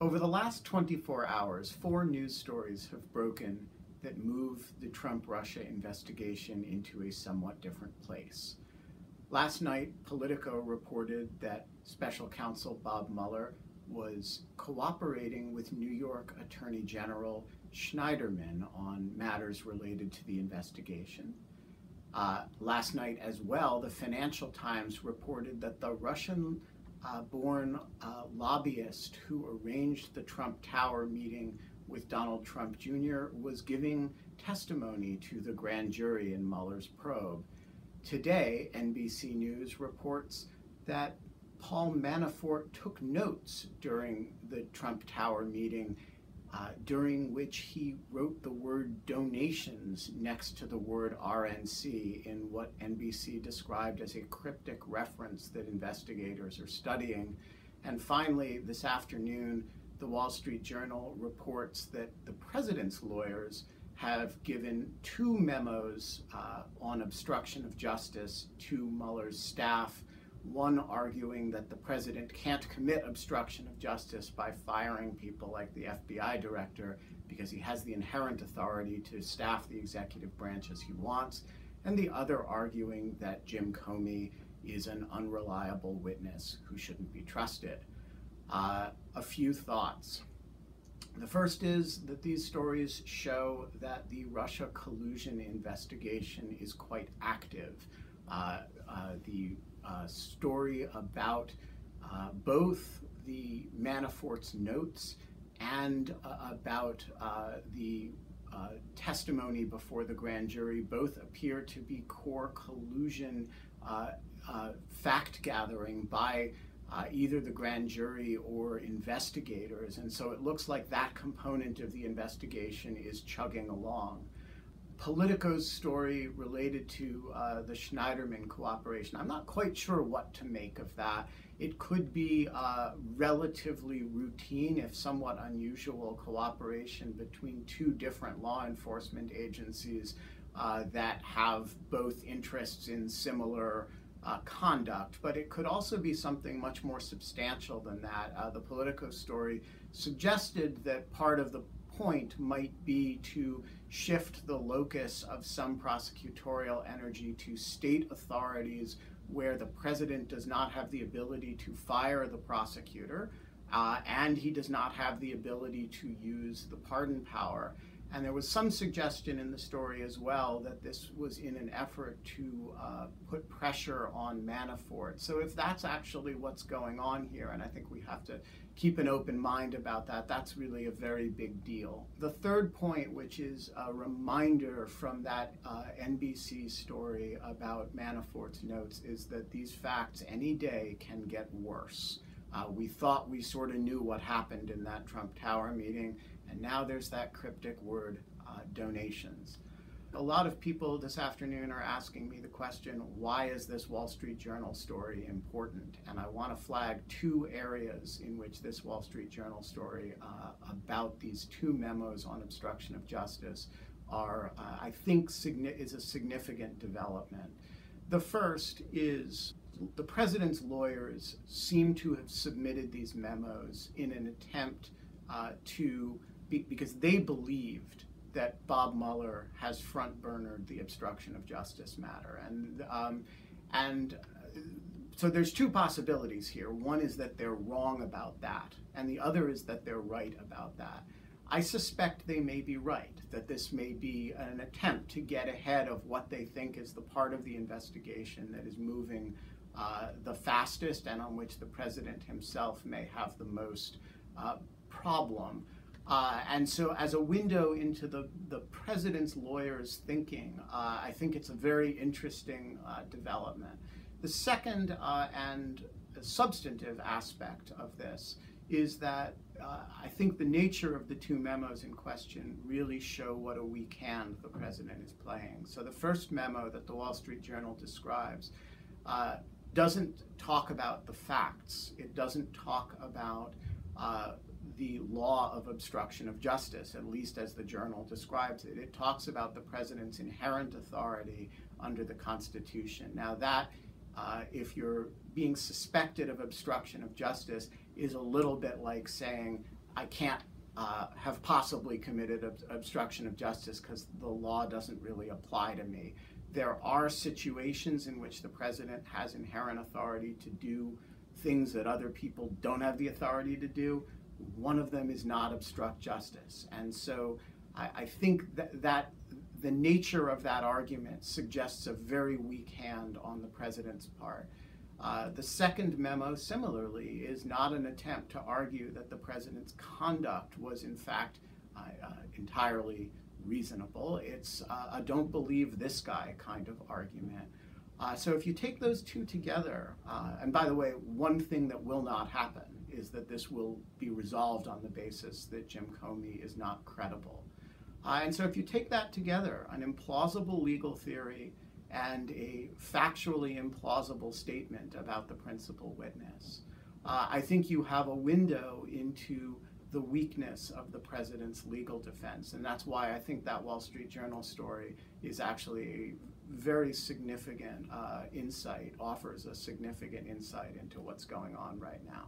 Over the last 24 hours, 4 news stories have broken that move the Trump-Russia investigation into a somewhat different place. Last night, Politico reported that Special Counsel Bob Mueller was cooperating with New York Attorney General Schneiderman on matters related to the investigation. Last night as well, the Financial Times reported that the Russian-born lobbyist who arranged the Trump Tower meeting with Donald Trump Jr. was giving testimony to the grand jury in Mueller's probe. Today, NBC News reports that Paul Manafort took notes during the Trump Tower meeting, during which he wrote the word donations next to the word RNC in what NBC described as a cryptic reference that investigators are studying. And finally, this afternoon, the Wall Street Journal reports that the president's lawyers have given 2 memos on obstruction of justice to Mueller's staff, one arguing that the president can't commit obstruction of justice by firing people like the FBI director because he has the inherent authority to staff the executive branch as he wants, and the other arguing that Jim Comey is an unreliable witness who shouldn't be trusted. A few thoughts. The first is that these stories show that the Russia collusion investigation is quite active. The story about both the Manafort's notes and about the testimony before the grand jury both appear to be core collusion fact-gathering by either the grand jury or investigators, and so it looks like that component of the investigation is chugging along. Politico's story related to the Schneiderman cooperation, I'm not quite sure what to make of that. It could be relatively routine, if somewhat unusual, cooperation between 2 different law enforcement agencies that have both interests in similar conduct, but it could also be something much more substantial than that. The Politico story suggested that part of the point might be to shift the locus of some prosecutorial energy to state authorities where the president does not have the ability to fire the prosecutor, and he does not have the ability to use the pardon power. And there was some suggestion in the story as well that this was in an effort to put pressure on Manafort. So if that's actually what's going on here, and I think we have to keep an open mind about that, that's really a very big deal. The third point, which is a reminder from that NBC story about Manafort's notes, is that these facts any day can get worse. We thought we sort of knew what happened in that Trump Tower meeting, and now there's that cryptic word, donations. A lot of people this afternoon are asking me the question, why is this Wall Street Journal story important? And I want to flag 2 areas in which this Wall Street Journal story about these 2 memos on obstruction of justice are, I think, is a significant development. The first is the president's lawyers seem to have submitted these memos in an attempt because they believed that Bob Mueller has front-burnered the obstruction of justice matter. And so there's 2 possibilities here. One is that they're wrong about that, and the other is that they're right about that. I suspect they may be right, that this may be an attempt to get ahead of what they think is the part of the investigation that is moving the fastest and on which the president himself may have the most problem. And so as a window into the president's lawyers' thinking, I think it's a very interesting development. The second and substantive aspect of this is that I think the nature of the 2 memos in question really show what a weak hand the president is playing. So the first memo that the Wall Street Journal describes doesn't talk about the facts. It doesn't talk about the law of obstruction of justice, at least as the Journal describes it. It talks about the president's inherent authority under the Constitution. Now that, if you're being suspected of obstruction of justice, is a little bit like saying, I can't have possibly committed obstruction of justice because the law doesn't really apply to me. There are situations in which the president has inherent authority to do things that other people don't have the authority to do. One of them is not obstruct justice. And so I think that the nature of that argument suggests a very weak hand on the president's part. The second memo, similarly, is not an attempt to argue that the president's conduct was, in fact, entirely reasonable. It's a don't believe this guy kind of argument. So if you take those two together, and by the way, one thing that will not happen is that this will be resolved on the basis that Jim Comey is not credible. And so if you take that together, an implausible legal theory and a factually implausible statement about the principal witness, I think you have a window into the weakness of the president's legal defense. And that's why I think that Wall Street Journal story is actually a very significant insight, offers a significant insight into what's going on right now.